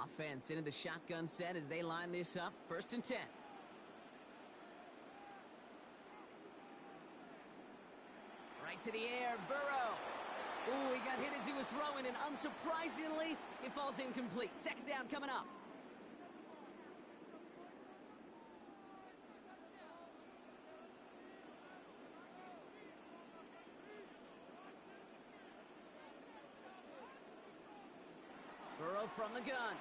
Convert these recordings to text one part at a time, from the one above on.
Offense into the shotgun set as they line this up. 1st and 10. Right to the air, Burrow. Ooh, he got hit as he was throwing, and unsurprisingly, it falls incomplete. 2nd down coming up. Burrow from the gun.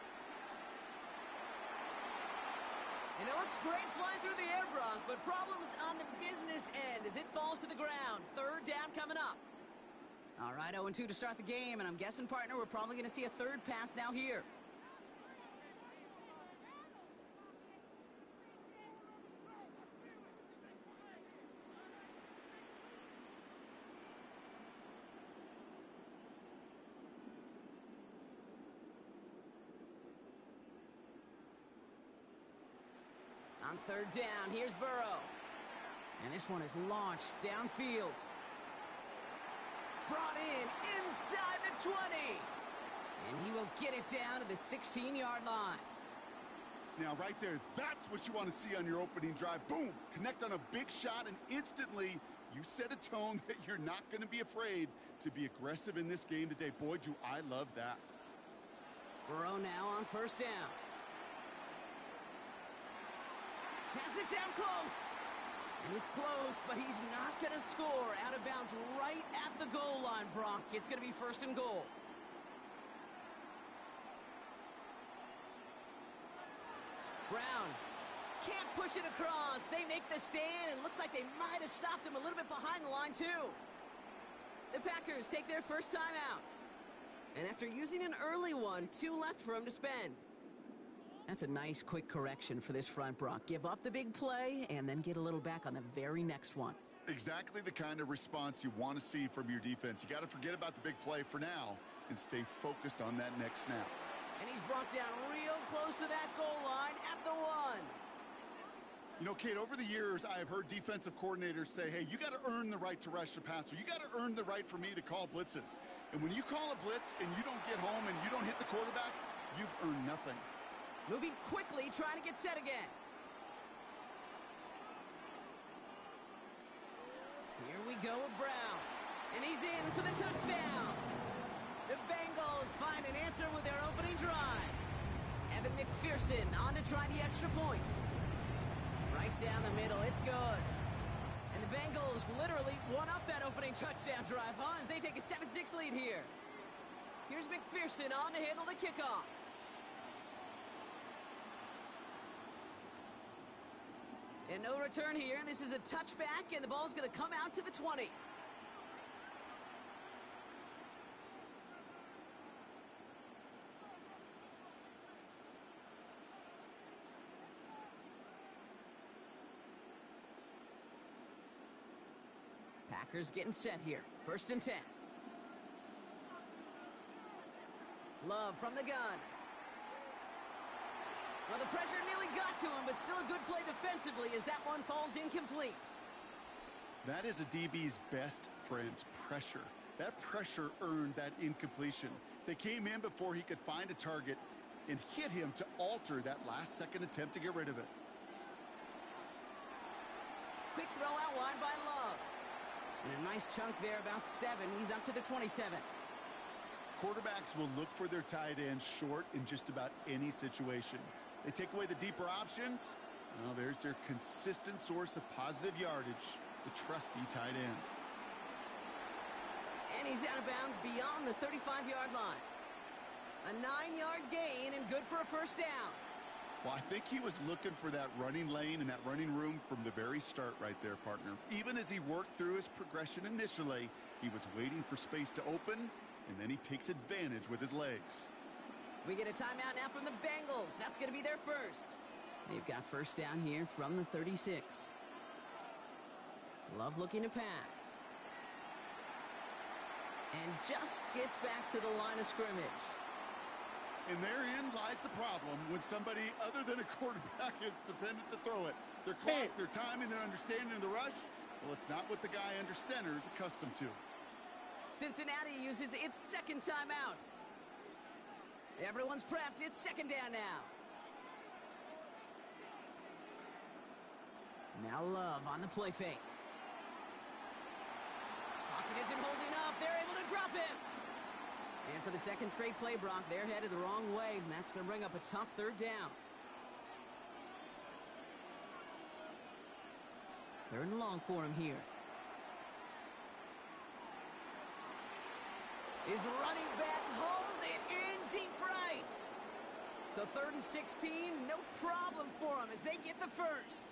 And it looks great flying through the air, Bronk, but problems on the business end as it falls to the ground. 3rd down coming up. All right, 0-2 to start the game, and I'm guessing, partner, we're probably going to see a 3rd pass now here. On 3rd down, here's Burrow. And this one is launched downfield. Brought in inside the 20. And he will get it down to the 16-yard line. Now, right there, that's what you want to see on your opening drive. Boom! Connect on a big shot, and instantly you set a tone that you're not going to be afraid to be aggressive in this game today. Boy, do I love that. Burrow now on 1st down. Pass it down close. And it's close, but he's not going to score. Out of bounds right at the goal line, Bronk. It's going to be 1st and goal. Brown can't push it across. They make the stand, and it looks like they might have stopped him a little bit behind the line, too. The Packers take their 1st time out. And after using an early one, 2 left for him to spend. That's a nice, quick correction for this front, Brock. Give up the big play and then get a little back on the very next one. Exactly the kind of response you want to see from your defense. You got to forget about the big play for now and stay focused on that next snap. And he's brought down real close to that goal line at the 1. You know, Kate, over the years, I have heard defensive coordinators say, hey, you got to earn the right to rush the passer. You got to earn the right for me to call blitzes. And when you call a blitz and you don't get home and you don't hit the quarterback, you've earned nothing. Moving quickly, trying to get set again. Here we go with Brown. And he's in for the touchdown. The Bengals find an answer with their opening drive. Evan McPherson on to try the extra point. Right down the middle, it's good. And the Bengals literally won up that opening touchdown drive, huh? As they take a 7-6 lead here. Here's McPherson on to handle the kickoff. And no return here. This is a touchback, and the ball's going to come out to the 20. Packers getting set here. 1st and 10. Love from the gun. Well, the pressure nearly got to him, but still a good play defensively as that one falls incomplete. That is a DB's best friend, pressure. That pressure earned that incompletion. They came in before he could find a target and hit him to alter that last-second attempt to get rid of it. Quick throw out wide by Love. And a nice chunk there, about 7. He's up to the 27. Quarterbacks will look for their tight end short in just about any situation. They take away the deeper options. Well, there's their consistent source of positive yardage, the trusty tight end. And he's out of bounds beyond the 35-yard line. A 9-yard gain and good for a 1st down. Well, I think he was looking for that running lane and that running room from the very start right there, partner. Even as he worked through his progression initially, he was waiting for space to open, and then he takes advantage with his legs. We get a timeout now from the Bengals. That's going to be their first. They've got 1st down here from the 36. Love looking to pass. And just gets back to the line of scrimmage. And therein lies the problem when somebody other than a quarterback is dependent to throw it. Their clock, their timing, their understanding of the rush, well, it's not what the guy under center is accustomed to. Cincinnati uses its 2nd timeout. Everyone's prepped. It's second down now. Now Love on the play fake. Pocket isn't holding up. They're able to drop him. And for the second straight play, Brock, they're headed the wrong way, and that's going to bring up a tough third down. Third and long for him here. His running back hauls it in deep right. So 3rd and 16, no problem for him as they get the first.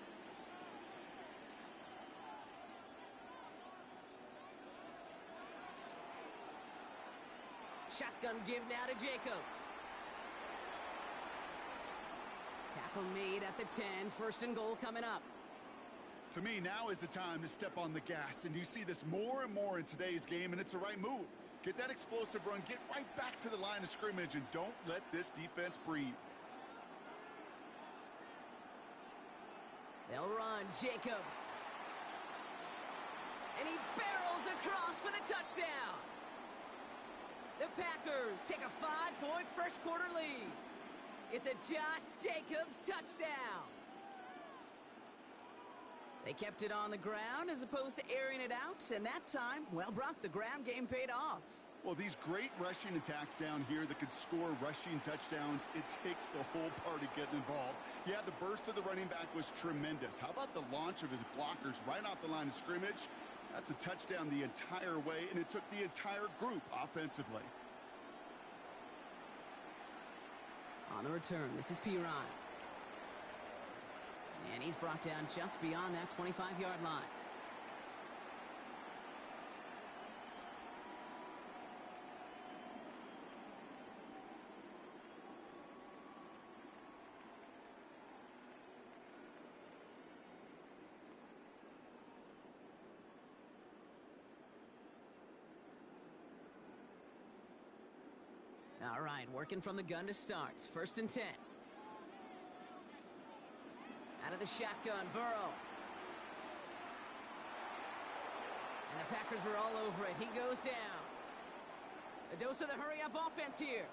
Shotgun give now to Jacobs. Tackle made at the 10. 1st and goal coming up. To me, now is the time to step on the gas, and you see this more and more in today's game, and it's the right move. Get that explosive run, get right back to the line of scrimmage, and don't let this defense breathe. They'll run. Jacobs. And he barrels across for the touchdown. The Packers take a 5-point first quarter lead. It's a Josh Jacobs touchdown. They kept it on the ground as opposed to airing it out, and that time, well, Brock, the ground game paid off. Well, these great rushing attacks down here that could score rushing touchdowns, it takes the whole party getting involved. Yeah, the burst of the running back was tremendous. How about the launch of his blockers right off the line of scrimmage? That's a touchdown the entire way, and it took the entire group offensively. On the return, this is Piron. And he's brought down just beyond that 25-yard line. All right, working from the gun to start. 1st and 10. Out of the shotgun, Burrow. And the Packers were all over it. He goes down. A dose of the hurry-up offense here.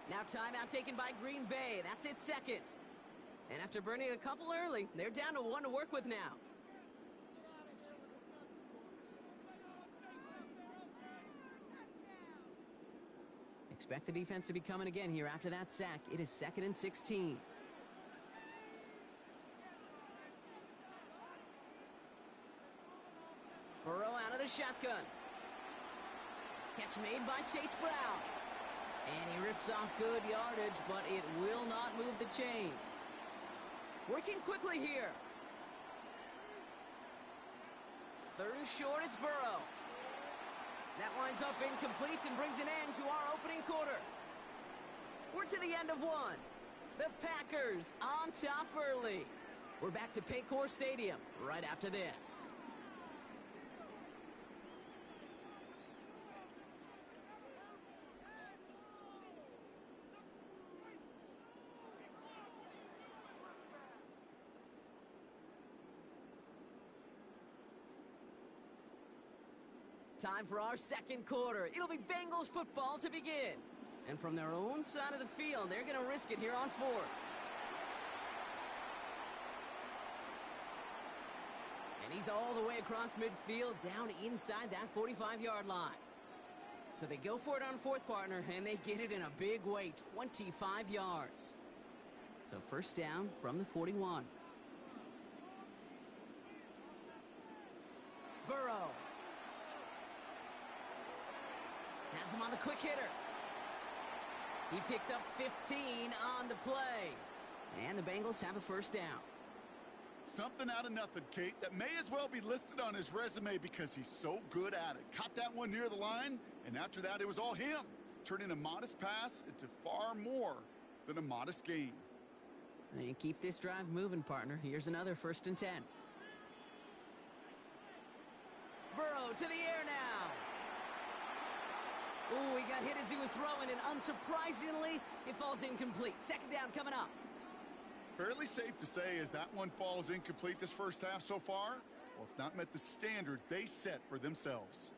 Now timeout taken by Green Bay. That's its 2nd. And after burning a couple early, they're down to 1 to work with now. Expect the defense to be coming again here after that sack. It is 2nd and 16. Burrow out of the shotgun. Catch made by Chase Brown. And he rips off good yardage, but it will not move the chains. Working quickly here. 3rd and short, it's Burrow. That lines up incomplete and brings an end to our opening quarter. We're to the end of 1. The Packers on top early. We're back to Paycor Stadium right after this. Time for our 2nd quarter. It'll be Bengals football to begin. And from their own side of the field, they're going to risk it here on 4th. And he's all the way across midfield, down inside that 45-yard line. So they go for it on 4th, partner, and they get it in a big way, 25 yards. So 1st down from the 41. Burrow. Has him on the quick hitter. He picks up 15 on the play. And the Bengals have a 1st down. Something out of nothing, Kate, that may as well be listed on his resume because he's so good at it. Caught that one near the line, and after that, it was all him. Turning a modest pass into far more than a modest gain. And keep this drive moving, partner. Here's another 1st and 10. Burrow to the air now. Ooh, he got hit as he was throwing, and unsurprisingly, it falls incomplete. 2nd down coming up. Fairly safe to say as that one falls incomplete this 1st half so far, well, it's not met the standard they set for themselves.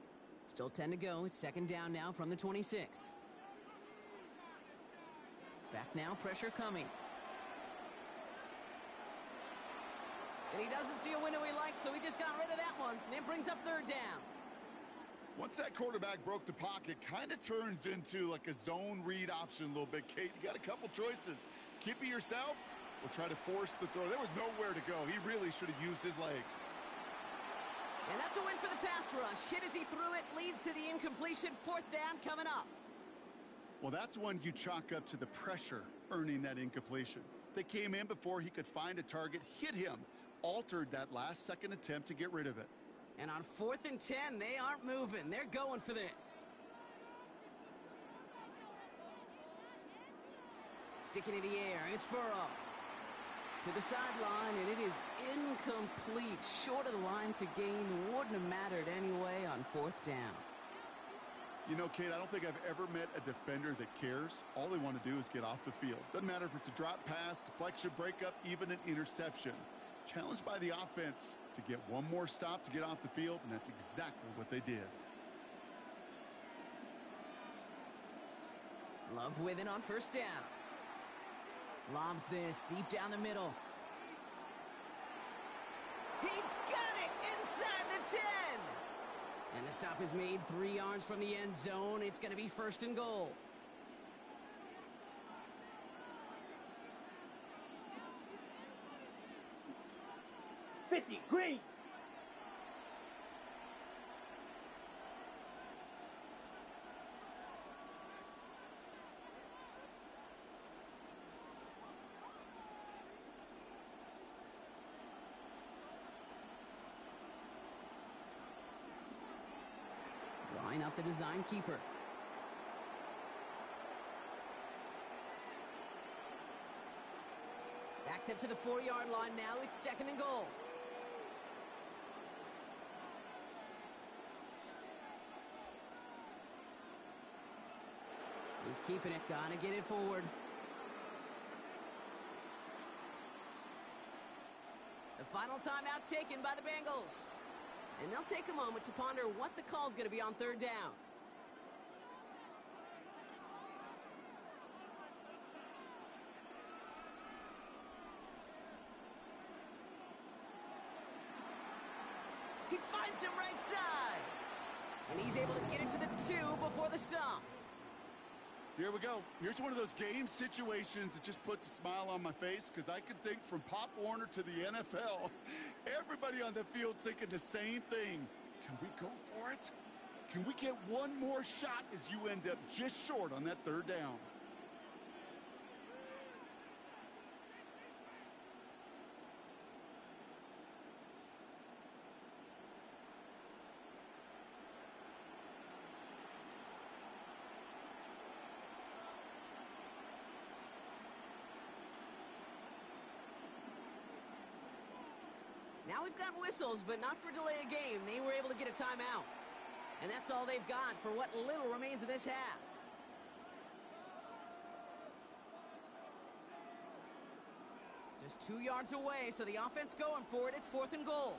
Still 10 to go. It's 2nd down now from the 26. Back now, pressure coming. And he doesn't see a window he likes, so he just got rid of that one. And it brings up third down. Once that quarterback broke the pocket, kind of turns into like a zone read option a little bit, Kate. You got a couple choices. Keep it yourself or try to force the throw. There was nowhere to go. He really should have used his legs. And that's a win for the pass rush. Hit as he threw it, leads to the incompletion. Fourth down coming up. Well, that's one you chalk up to the pressure earning that incompletion. They came in before he could find a target, hit him, altered that last second attempt to get rid of it. And on 4th and 10, they aren't moving. They're going for this. Sticking in the air, it's Burrow. To the sideline, and it is incomplete. Short of the line to gain. Wouldn't have mattered anyway on 4th down. You know, Kate, I don't think I've ever met a defender that cares. All they want to do is get off the field. Doesn't matter if it's a drop pass, deflection, breakup, even an interception. Challenged by the offense to get one more stop to get off the field, and that's exactly what they did. Love with it on 1st down. Lobs this deep down the middle. He's got it inside the 10. And the stop is made 3 yards from the end zone. It's going to be 1st and goal. Green. Drawing up the design keeper. Backed up to the 4-yard line now. It's 2nd and goal. He's keeping it. Gotta get it forward. The final timeout taken by the Bengals. And they'll take a moment to ponder what the call's going to be on 3rd down. He finds him right side. And he's able to get it to the 2 before the stop. Here we go. Here's one of those game situations that just puts a smile on my face because I can think from Pop Warner to the NFL. Everybody on the field's thinking the same thing. Can we go for it? Can we get one more shot as you end up just short on that 3rd down? Now we've got whistles, but not for delay of game. They were able to get a timeout. And that's all they've got for what little remains of this half. Just 2 yards away, so the offense going for it. It's 4th and goal.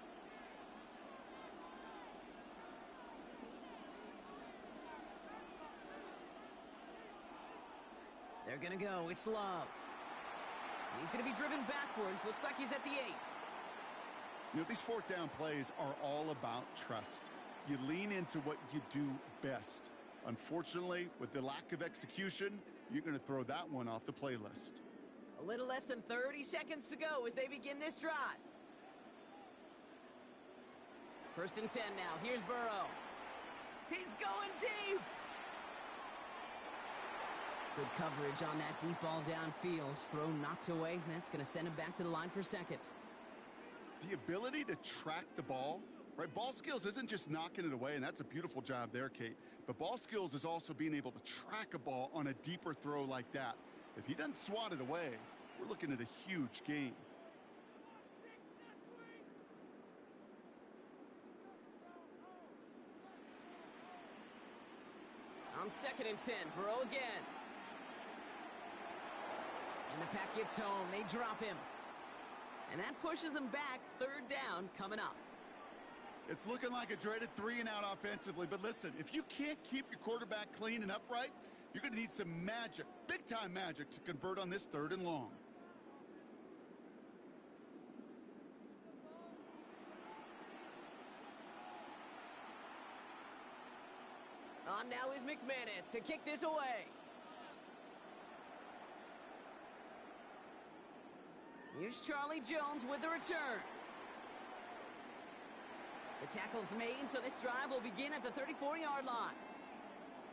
They're going to go. It's Love. He's going to be driven backwards. Looks like he's at the 8. You know, these 4th down plays are all about trust. You lean into what you do best. Unfortunately, with the lack of execution, you're going to throw that one off the playlist. A little less than 30 seconds to go as they begin this drive. 1st and 10 now. Here's Burrow. He's going deep. Good coverage on that deep ball downfield. Throw knocked away. That's going to send him back to the line for 2nd. The ability to track the ball, right? Ball skills isn't just knocking it away, and that's a beautiful job there, Kate. But ball skills is also being able to track a ball on a deeper throw like that. If he doesn't swat it away, we're looking at a huge gain. On 2nd and 10, Burrow again. And the pack gets home. They drop him. And that pushes them back. 3rd down coming up. It's looking like a dreaded 3-and-out offensively. But listen, if you can't keep your quarterback clean and upright, You're going to need some magic, big-time magic, to convert on this 3rd and long. On now is McManus to kick this away. Here's Charlie Jones with the return. The tackle's made, so this drive will begin at the 34-yard line.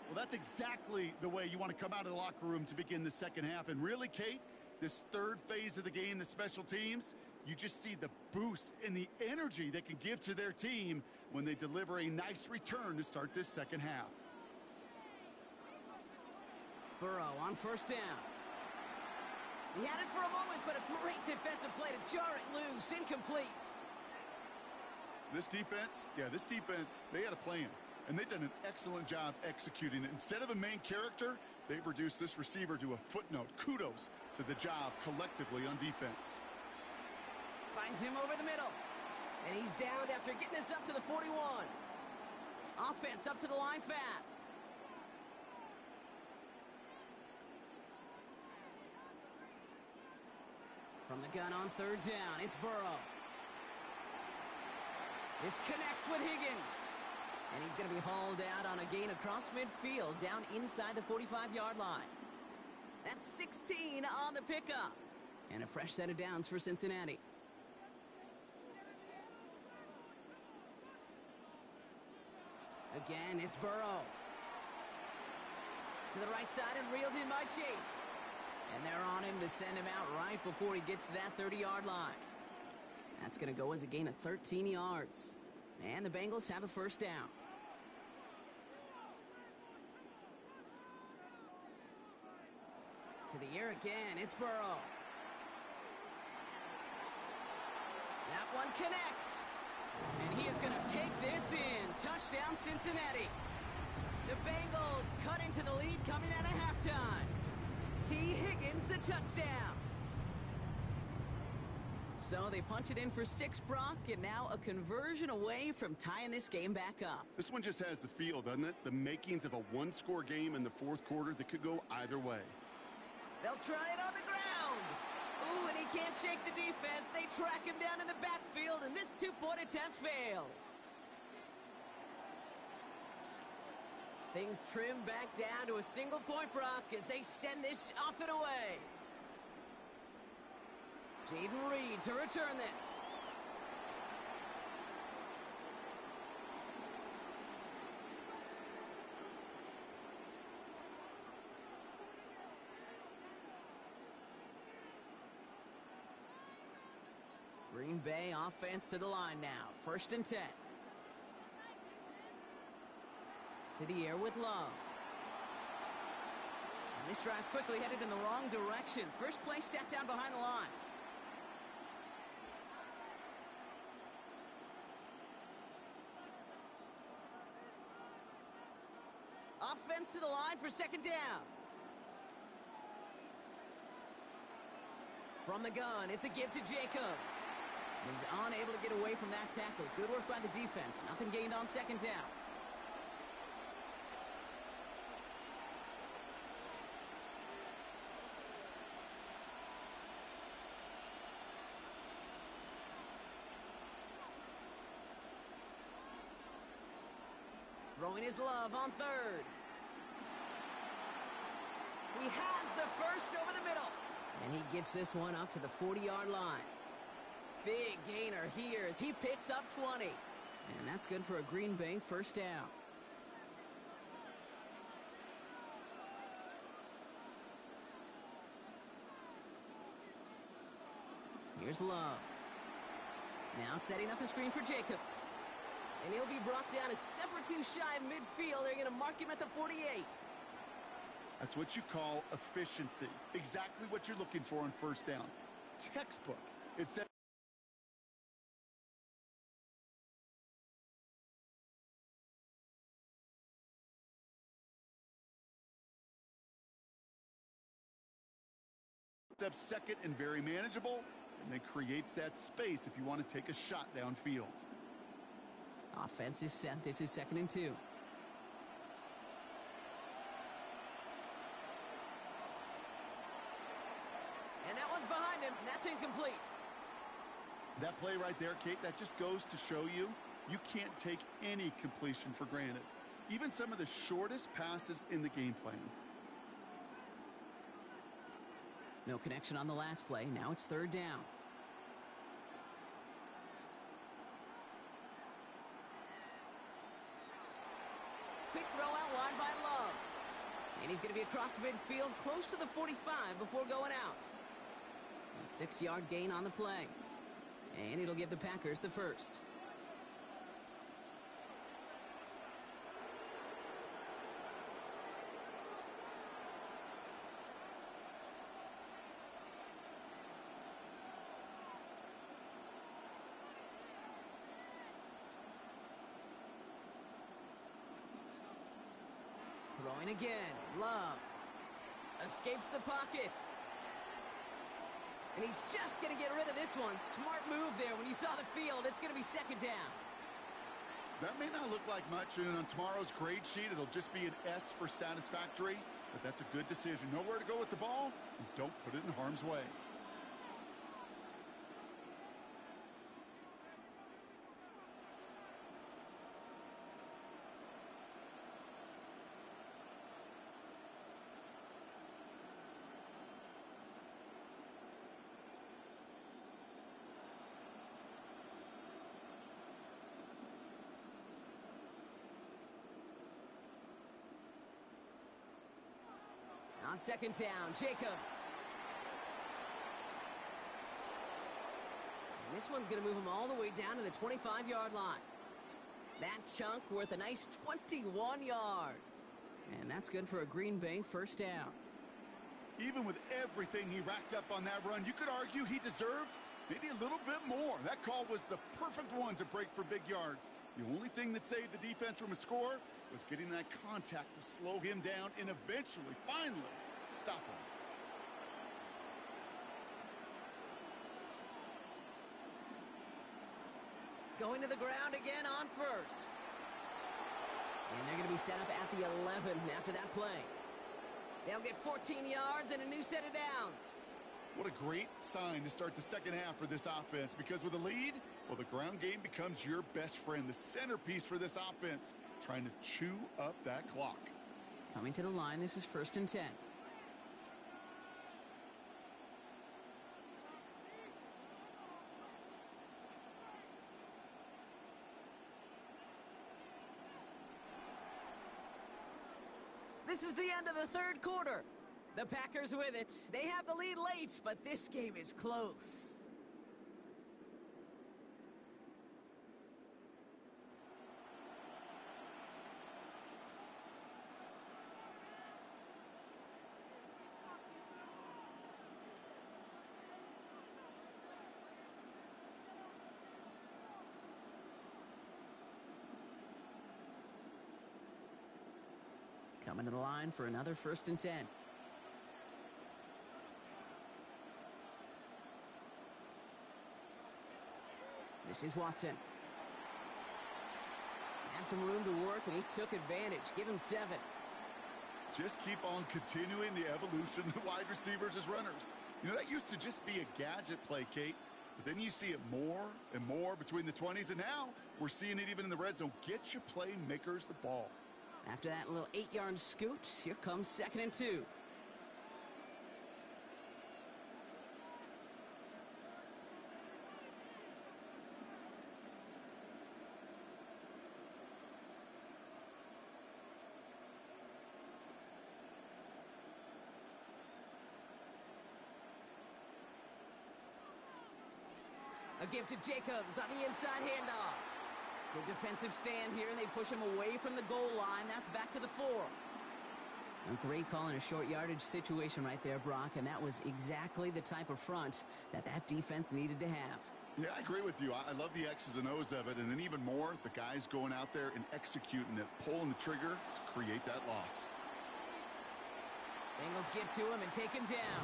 Well, that's exactly the way you want to come out of the locker room to begin the second half. And really, Kate, this 3rd phase of the game, the special teams, you just see the boost and the energy they can give to their team when they deliver a nice return to start this second half. Burrow on 1st down. He had it for a moment, but a great defensive play to jar it loose. Incomplete. This defense, they had a plan, and they've done an excellent job executing it. Instead of a main character, they've reduced this receiver to a footnote. Kudos to the job collectively on defense. Finds him over the middle, and he's downed after getting this up to the 41. Offense up to the line fast. From the gun on 3rd down, it's Burrow. This connects with Higgins. And he's going to be hauled out on a gain across midfield down inside the 45-yard line. That's 16 on the pickup. And a fresh set of downs for Cincinnati. Again, it's Burrow. To the right side and reeled in by Chase. And they're on him to send him out right before he gets to that 30-yard line. That's going to go as a gain of 13 yards. And the Bengals have a 1st down. To the air again, it's Burrow. That one connects. And he is going to take this in. Touchdown, Cincinnati. The Bengals cut into the lead coming out of halftime. T. Higgins, the touchdown. So they punch it in for 6, Brock, and now a conversion away from tying this game back up. This one just has the feel, doesn't it? The makings of a one-score game in the 4th quarter that could go either way. They'll try it on the ground. Ooh, and he can't shake the defense. They track him down in the backfield, and this 2-point attempt fails. Things trim back down to a single point, Brock, as they send this off and away. Jaden Reed to return this. Green Bay offense to the line now. 1st and 10. To the air with Love. And this drive's quickly headed in the wrong direction. First play set down behind the line. Offense to the line for 2nd down. From the gun, it's a give to Jacobs. He's unable to get away from that tackle. Good work by the defense. Nothing gained on 2nd down. Throwing his Love on 3rd. He has the first over the middle. And he gets this one up to the 40-yard line. Big gainer here as he picks up 20. And that's good for a Green Bay 1st down. Here's Love. Now setting up the screen for Jacobs. And he'll be brought down a step or 2 shy of midfield. They're going to mark him at the 48. That's what you call efficiency. Exactly what you're looking for on 1st down. Textbook. It's up 2nd and very manageable, and then creates that space if you want to take a shot downfield. Offense is set. This is 2nd and 2. that one's behind him. That's incomplete. That play right there, Kate, that just goes to show you, you can't take any completion for granted. Even some of the shortest passes in the game plan. No connection on the last play. Now it's third down. Quick throw out wide by Love. And he's going to be across midfield, close to the 45 before going out. A 6-yard gain on the play. And it'll give the Packers the first. Throwing again. Love. Escapes the pocket. And he's just going to get rid of this one. Smart move there. When you saw the field, it's going to be second down. That may not look like much, and on tomorrow's grade sheet, it'll just be an S for satisfactory, but that's a good decision. Nowhere to go with the ball, and don't put it in harm's way. On second down, Jacobs. And this one's going to move him all the way down to the 25-yard line. That chunk worth a nice 21 yards. And that's good for a Green Bay first down. Even with everything he racked up on that run, you could argue he deserved maybe a little bit more. That call was the perfect one to break for big yards. The only thing that saved the defense from a score was getting that contact to slow him down and eventually, finally, stop him. Going to the ground again on first. And they're going to be set up at the 11 after that play. They'll get 14 yards and a new set of downs. What a great sign to start the second half for this offense, because with a lead, well, the ground game becomes your best friend, the centerpiece for this offense, trying to chew up that clock. Coming to the line, this is 1st and 10. This is the end of the third quarter. The Packers with it. They have the lead late, but this game is close. Coming to the line for another 1st and 10. This is Watson. Had some room to work, and he took advantage. Give him 7. Just keep on continuing the evolution of wide receivers as runners. You know, that used to just be a gadget play, Kate. But then you see it more and more between the 20s, and now we're seeing it even in the red zone. Get your playmakers the ball. After that little 8-yard scoot, here comes 2nd and 2. A give to Jacobs on the inside handoff. Good defensive stand here, and they push him away from the goal line. That's back to the 4. A great call in a short yardage situation right there, Brock, and that was exactly the type of front that defense needed to have. Yeah, I agree with you. I love the X's and O's of it, and then even more, the guys going out there and executing it, pulling the trigger to create that loss. Bengals get to him and take him down.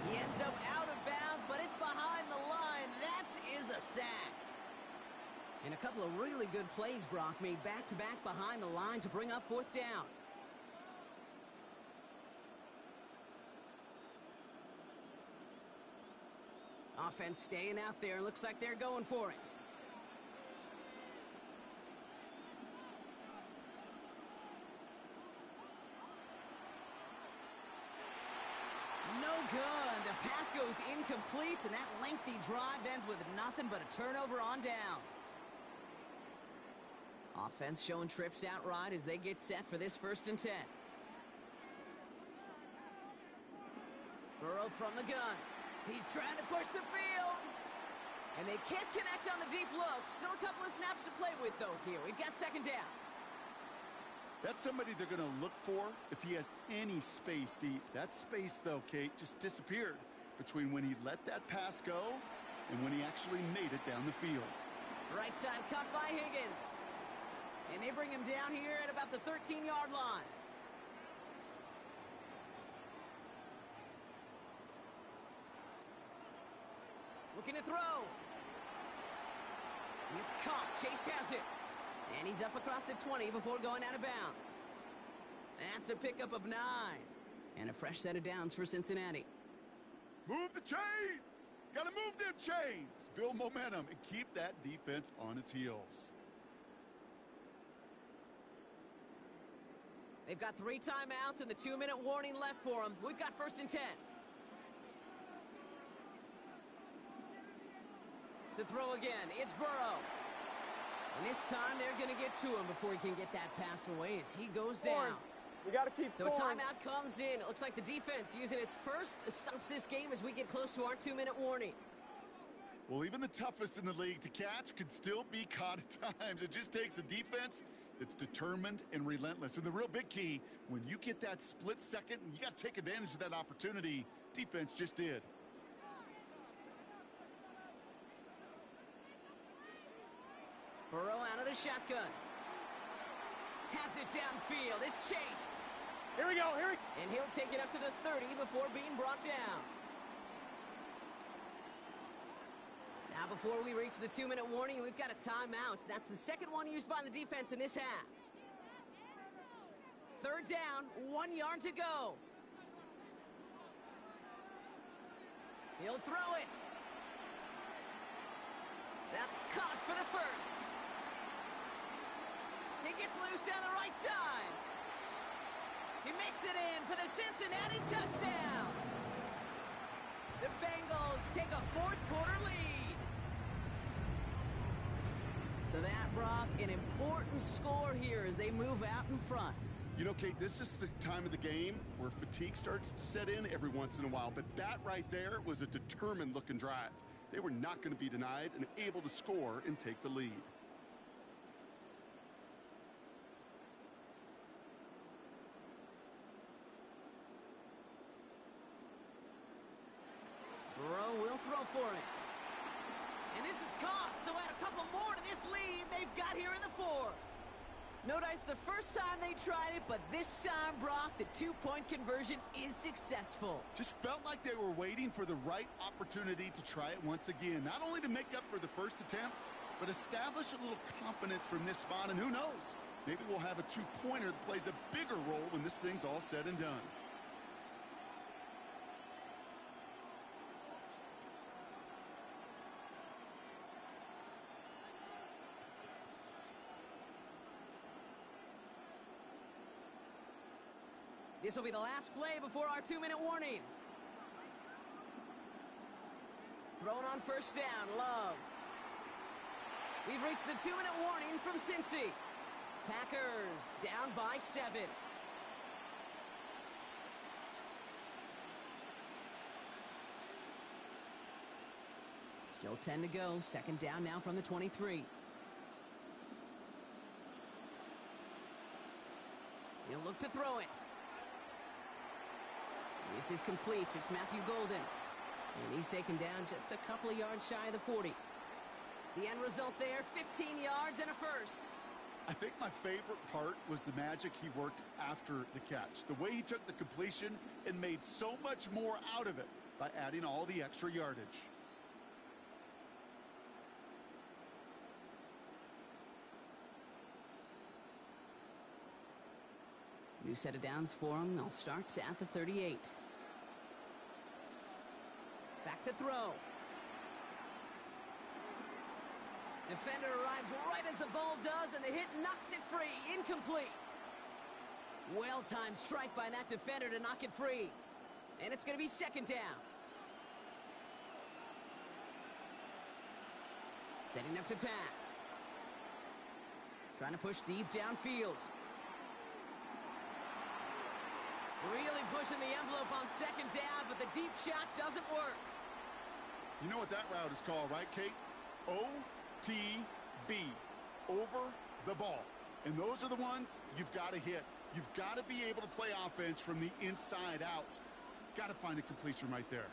He ends up out of bounds, but it's behind the line. That is a sack. And a couple of really good plays, Brock, made back-to-back behind the line to bring up 4th down. Offense staying out there. Looks like they're going for it. No good. The pass goes incomplete, and that lengthy drive ends with nothing but a turnover on downs. Offense showing trips out right as they get set for this 1st and 10. Burrow from the gun. He's trying to push the field. And they can't connect on the deep look. Still a couple of snaps to play with, though, here. We've got 2nd down. That's somebody they're going to look for if he has any space deep. That space, though, Kate, just disappeared between when he let that pass go and when he actually made it down the field. Right side cut by Higgins. And they bring him down here at about the 13-yard line. Looking to throw. It's caught. Chase has it. And he's up across the 20 before going out of bounds. That's a pickup of 9. And a fresh set of downs for Cincinnati. Move the chains! Gotta move them chains! Build momentum and keep that defense on its heels. They've got 3 timeouts and the 2-minute warning left for them. We've got 1st and 10. To throw again, it's Burrow. And this time they're going to get to him before he can get that pass away as he goes down. We got to keep So scoring. a timeout comes in. It looks like the defense using its first stops this game as we get close to our 2-minute warning. Well, even the toughest in the league to catch could still be caught at times. It just takes a defense that's determined and relentless. And the real big key, when you get that split second, you got to take advantage of that opportunity. Defense just did. Burrow out of the shotgun. Has it downfield. It's Chase. Here we go. And he'll take it up to the 30 before being brought down. Now before we reach the 2-minute warning, we've got a timeout. That's the 2nd one used by the defense in this half. 3rd down, 1 yard to go. He'll throw it. That's caught for the 1st. He gets loose down the right side. He makes it in for the Cincinnati touchdown. The Bengals take a 4th quarter lead. So that, Brock, an important score here as they move out in front. You know, Kate, this is the time of the game where fatigue starts to set in every once in a while. But that right there was a determined-looking drive. They were not going to be denied and able to score and take the lead. Burrow will throw for it. And this is caught, so add a couple more to this lead they've got here in the 4th. Notice the first time they tried it, but this time, Brock, the 2-point conversion is successful. Just felt like they were waiting for the right opportunity to try it once again. Not only to make up for the first attempt, but establish a little confidence from this spot. And who knows, maybe we'll have a 2-pointer that plays a bigger role when this thing's all said and done. This will be the last play before our 2-minute warning. Thrown on 1st down, Love. We've reached the 2-minute warning from Cincy. Packers down by 7. Still 10 to go. 2nd down now from the 23. He'll look to throw it. This is complete. It's Matthew Golden. And he's taken down just a couple of yards shy of the 40. The end result there, 15 yards and a 1st. I think my favorite part was the magic he worked after the catch. The way he took the completion and made so much more out of it by adding all the extra yardage. New set of downs for him. They'll start at the 38. Back to throw. Defender arrives right as the ball does, and the hit knocks it free. Incomplete. Well-timed strike by that defender to knock it free. And it's going to be second down. Setting up to pass. Trying to push deep downfield. Really pushing the envelope on second down, but the deep shot doesn't work. You know what that route is called, right, Kate? OTB. Over the ball. And those are the ones you've got to hit. You've got to be able to play offense from the inside out. Got to find a completion right there.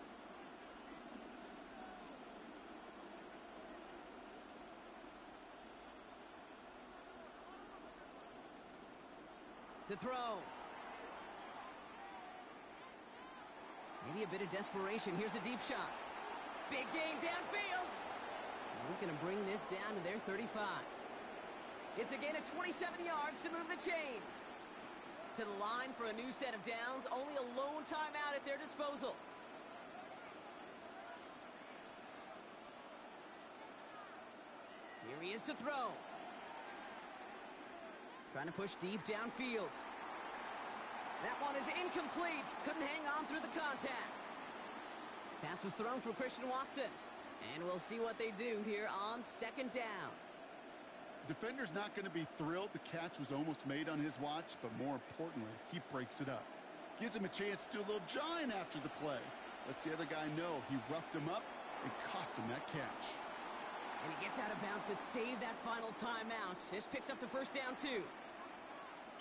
To throw. Maybe a bit of desperation. Here's a deep shot. Big gain downfield. And he's going to bring this down to their 35. It's a gain of 27 yards to move the chains. To the line for a new set of downs. Only a lone timeout at their disposal. Here he is to throw. Trying to push deep downfield. That one is incomplete. Couldn't hang on through the contact. Pass was thrown for Christian Watson. And we'll see what they do here on second down. Defender's not going to be thrilled the catch was almost made on his watch, but more importantly, he breaks it up. Gives him a chance to do a little jawing after the play. Lets the other guy know he roughed him up and cost him that catch. And he gets out of bounds to save that final timeout. This picks up the first down, too.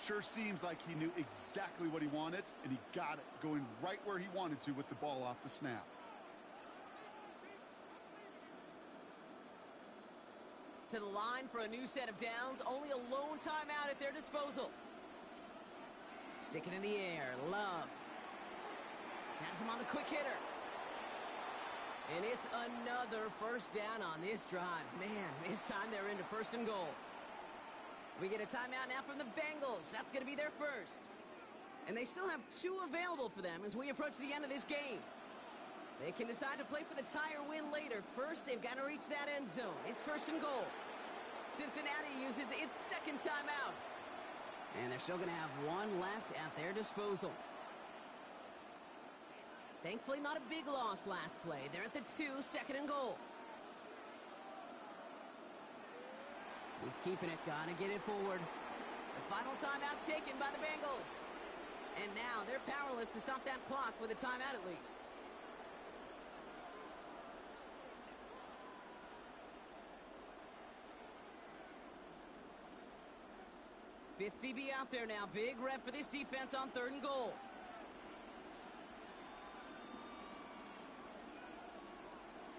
Sure seems like he knew exactly what he wanted, and he got it, going right where he wanted to with the ball off the snap. To the line for a new set of downs. Only a lone timeout at their disposal. Stick it in the air. Love. Has him on the quick hitter. And it's another first down on this drive. Man, this time they're into first and goal. We get a timeout now from the Bengals. That's going to be their first. And they still have 2 available for them as we approach the end of this game. They can decide to play for the tie or win later. First, they've got to reach that end zone. It's first and goal. Cincinnati uses its second timeout. And they're still going to have 1 left at their disposal. Thankfully, not a big loss last play. They're at the 2, second and goal. He's keeping it, gotta get it forward. The final timeout taken by the Bengals. And now they're powerless to stop that clock with a timeout at least. Fifth DB out there now. Big rep for this defense on third and goal.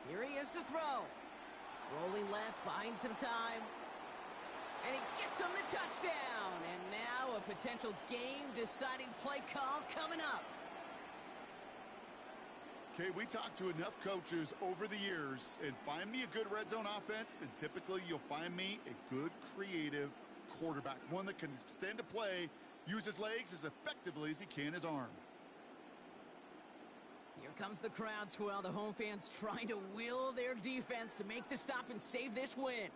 Here he is to throw. Rolling left, buying some time. And he gets him the touchdown. And now a potential game-deciding play call coming up. Okay, we talked to enough coaches over the years, and find me a good red zone offense, and typically you'll find me a good creative quarterback, one that can extend a play, use his legs as effectively as he can his arm. Here comes the crowd swell. The home fans trying to will their defense to make the stop and save this win.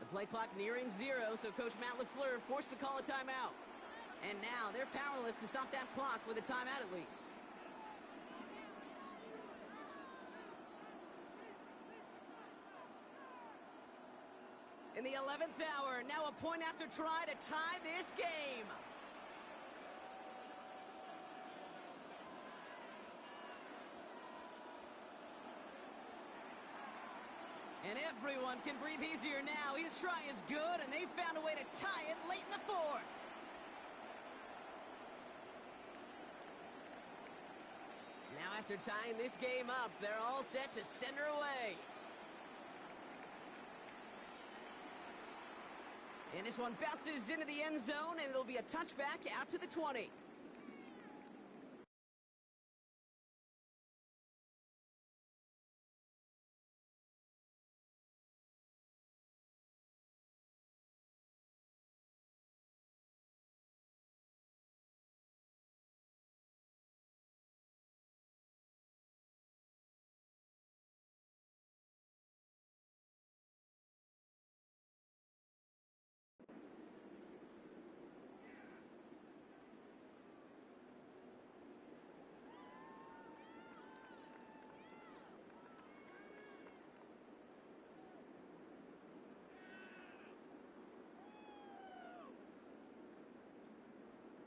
The play clock nearing 0, so Coach Matt LaFleur forced to call a timeout. And now they're powerless to stop that clock with a timeout at least. In the 11th hour, now a point after try to tie this game. And everyone can breathe easier now. His try is good, and they found a way to tie it late in the 4th. Now after tying this game up, they're all set to send her away. And this one bounces into the end zone, and it'll be a touchback out to the 20.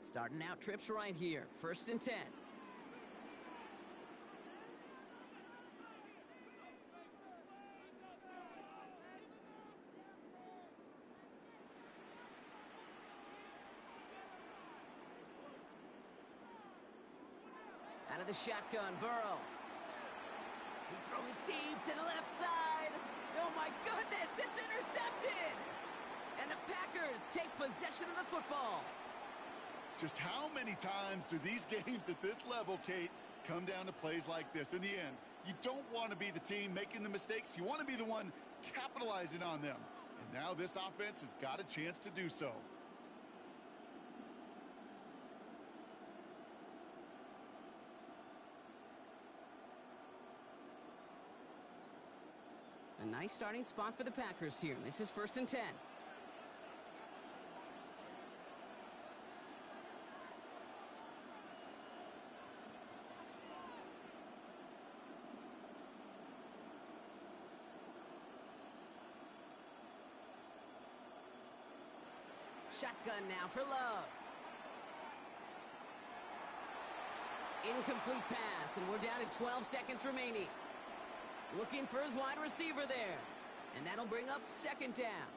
Starting out trips right here. 1st and 10. Out of the shotgun, Burrow. He's throwing deep to the left side. Oh my goodness, it's intercepted! And the Packers take possession of the football. Just how many times do these games at this level, Kate, come down to plays like this? In the end, you don't want to be the team making the mistakes. You want to be the one capitalizing on them. And now this offense has got a chance to do so. A nice starting spot for the Packers here. This is 1st and 10. Shotgun now for Love. Incomplete pass, and we're down to 12 seconds remaining. Looking for his wide receiver there. And that'll bring up 2nd down.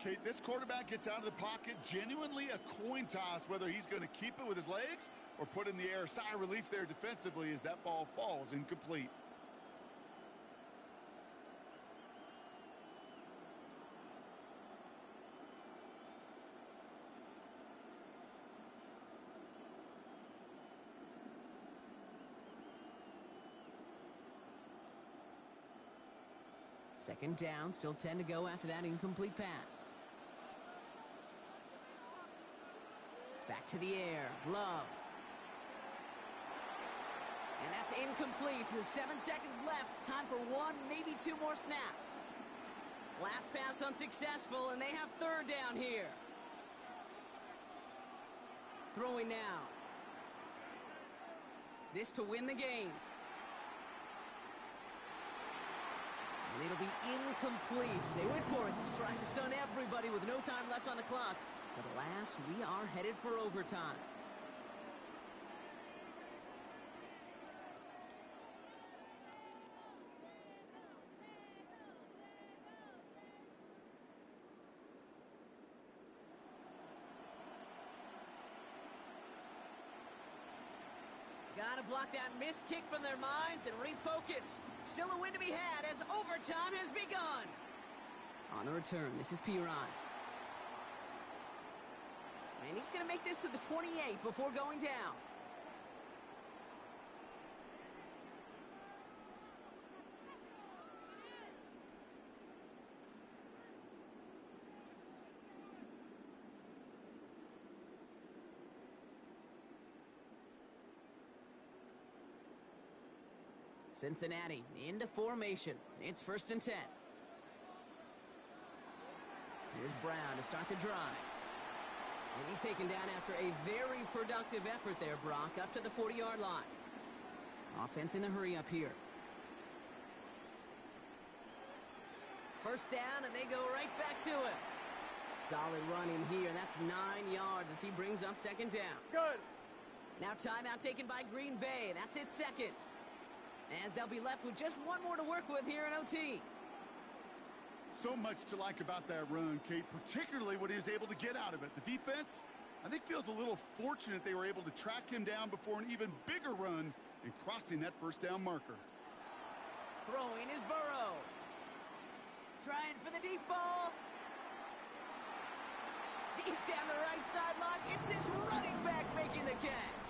Kate, this quarterback gets out of the pocket, genuinely a coin toss whether he's going to keep it with his legs or put in the air. Sigh of relief there defensively as that ball falls incomplete. Second down, still 10 to go after that incomplete pass. Back to the air, Love. And that's incomplete. 7 seconds left. Time for 1, maybe 2 more snaps. Last pass unsuccessful, and they have 3rd down here. Throwing now. This to win the game. And it'll be incomplete. They went for it, trying to stun everybody with no time left on the clock. But alas, we are headed for overtime. Gotta block that missed kick from their minds and refocus. Still a win to be had as overtime has begun. On the return, this is Piron. And he's gonna make this to the 28 before going down. Cincinnati into formation. It's 1st and 10. Here's Brown to start the drive. And he's taken down after a very productive effort there, Brock, up to the 40-yard line. Offense in the hurry up here. 1st down, and they go right back to it. Solid running here. That's 9 yards as he brings up 2nd down. Good. Now timeout taken by Green Bay. That's it 2nd. As they'll be left with just 1 more to work with here in OT. So much to like about that run, Kate, particularly what he was able to get out of it. The defense, I think, feels a little fortunate they were able to track him down before an even bigger run and crossing that 1st down marker. Throwing is Burrow. Trying for the deep ball. Deep down the right sideline. It's his running back making the catch.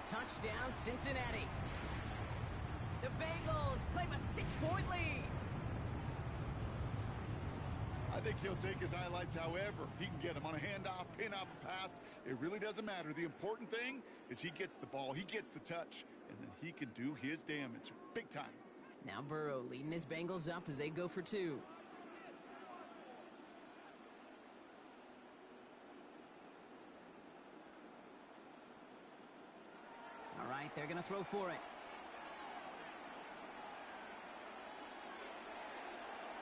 Touchdown, Cincinnati. The Bengals claim a 6-point lead. I think he'll take his highlights however he can get them on a handoff, pin off a pass. It really doesn't matter. The important thing is he gets the ball, he gets the touch, and then he can do his damage big time. Now Burrow leading his Bengals up as they go for 2. All right, they're going to throw for it.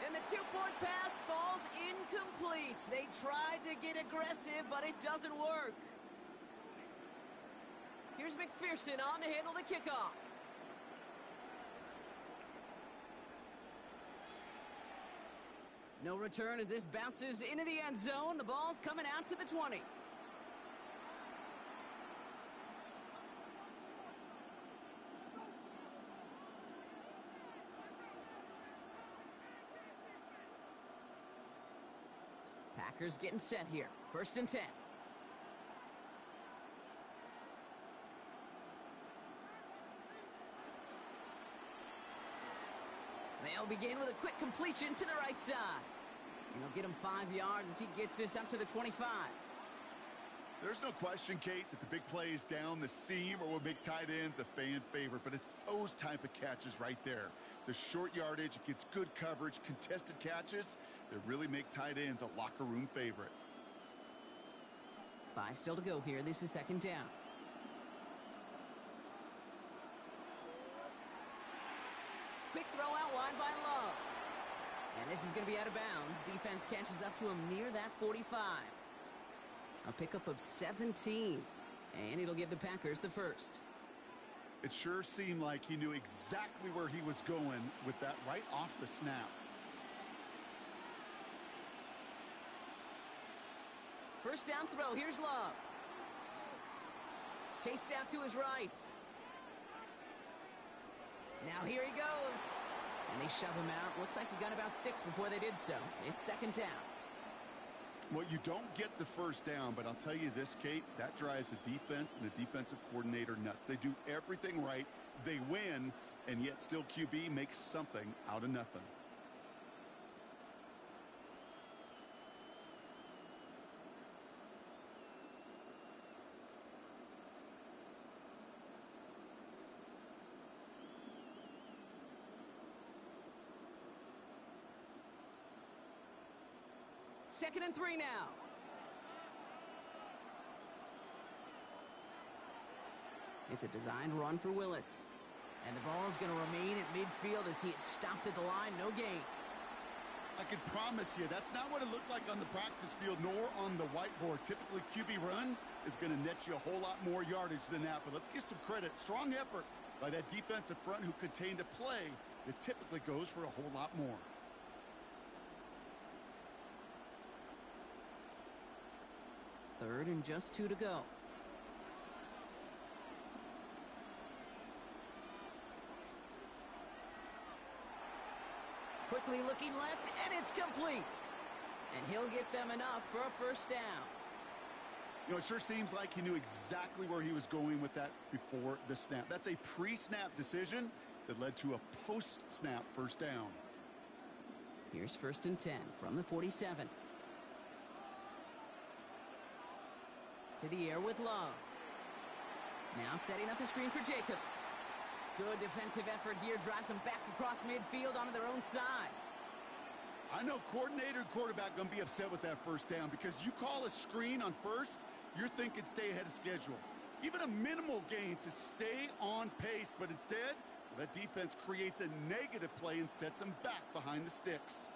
And the 2-point pass falls incomplete. They tried to get aggressive, but it doesn't work. Here's McPherson on to handle the kickoff. No return as this bounces into the end zone. The ball's coming out to the 20. Packers getting set here. 1st and 10. They'll begin with a quick completion to the right side. And he'll get him 5 yards as he gets this up to the 25. There's no question, Kate, that the big plays down the seam or will make tight ends a fan favorite, but it's those type of catches right there. The short yardage, it gets good coverage, contested catches that really make tight ends a locker room favorite. 5 still to go here. This is 2nd down. Quick throw out wide by Love. And this is going to be out of bounds. Defense catches up to him near that 45. A pickup of 17. And it'll give the Packers the first. It sure seemed like he knew exactly where he was going with that right off the snap. First down throw. Here's Love. Chased out to his right. Now here he goes. And they shove him out. Looks like he got about 6 before they did so. It's 2nd down. Well, you don't get the first down, but I'll tell you this, Kate, that drives the defense and the defensive coordinator nuts. They do everything right. They win, and yet still QB makes something out of nothing. Second and 3 now. It's a designed run for Willis. And the ball is going to remain at midfield as he is stopped at the line. No gain. I can promise you that's not what it looked like on the practice field nor on the whiteboard. Typically, QB run is going to net you a whole lot more yardage than that. But let's give some credit. Strong effort by that defensive front who contained a play that typically goes for a whole lot more. Third and just 2 to go. Quickly looking left, and it's complete. And he'll get them enough for a first down. You know, it sure seems like he knew exactly where he was going with that before the snap. That's a pre-snap decision that led to a post-snap first down. Here's 1st and 10 from the 47. To the air with Love. Now setting up the screen for Jacobs. Good defensive effort here. Drives them back across midfield onto their own side. I know coordinator and quarterback going to be upset with that first down because you call a screen on first, you're thinking stay ahead of schedule. Even a minimal gain to stay on pace, but instead, that defense creates a negative play and sets them back behind the sticks.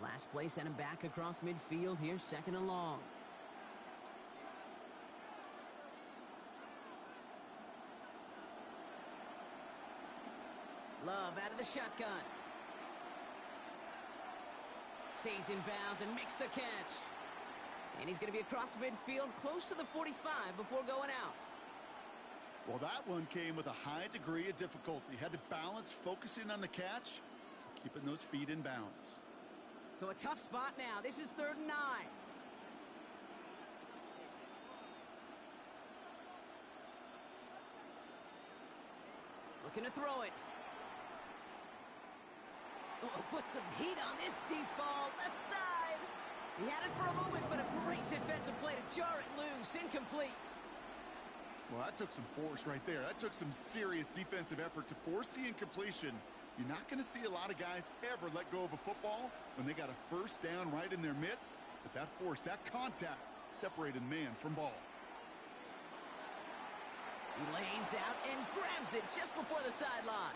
Last play sent him back across midfield here, 2nd and long. Love out of the shotgun. Stays in bounds and makes the catch. And he's going to be across midfield close to the 45 before going out. Well, that one came with a high degree of difficulty. Had to balance focusing on the catch, keeping those feet in bounds. So a tough spot now. This is 3rd and 9. Looking to throw it. Oh, put some heat on this deep ball. Left side. He had it for a moment, but a great defensive play to jar it loose. Incomplete. Well, that took some force right there. That took some serious defensive effort to force the incompletion. You're not going to see a lot of guys ever let go of a football when they got a first down right in their midst. But that force, that contact, separated man from ball. He lays out and grabs it just before the sideline.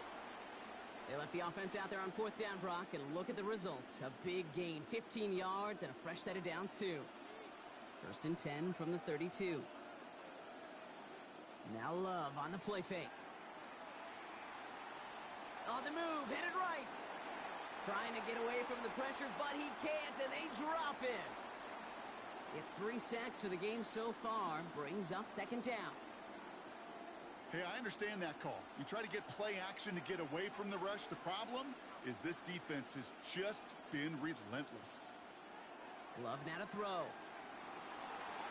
They left the offense out there on 4th down, Brock, and look at the result. A big gain, 15 yards, and a fresh set of downs, too. 1st and 10 from the 32. Now Love on the play fake. On the move, headed right. Trying to get away from the pressure, but he can't, and they drop him. It's 3 sacks for the game so far, brings up second down. Hey, I understand that call. You try to get play action to get away from the rush. The problem is this defense has just been relentless. Love now to throw.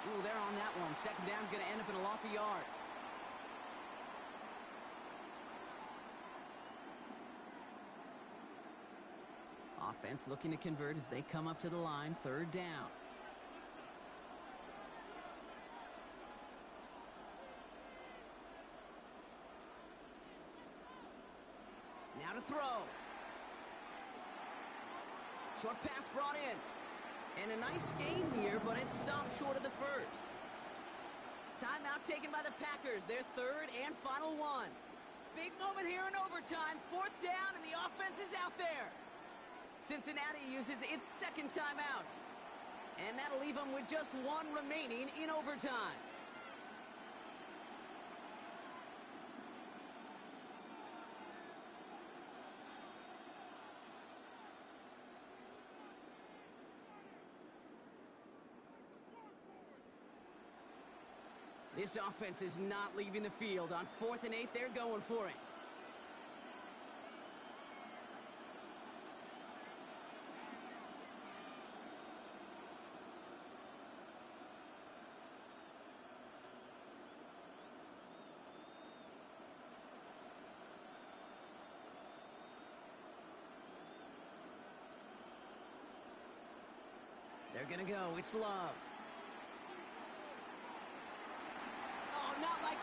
Ooh, they're on that one. Second down's going to end up in a loss of yards. Offense looking to convert as they come up to the line. Third down. Now to throw. Short pass brought in. And a nice gain here, but it's stopped short of the first. Timeout taken by the Packers. Their third and final one. Big moment here in overtime. Fourth down, and the offense is out there. Cincinnati uses its second timeout. And that'll leave them with just one remaining in overtime. This offense is not leaving the field. On 4th and 8, they're going for it. They're going to go. It's Love. Oh, not like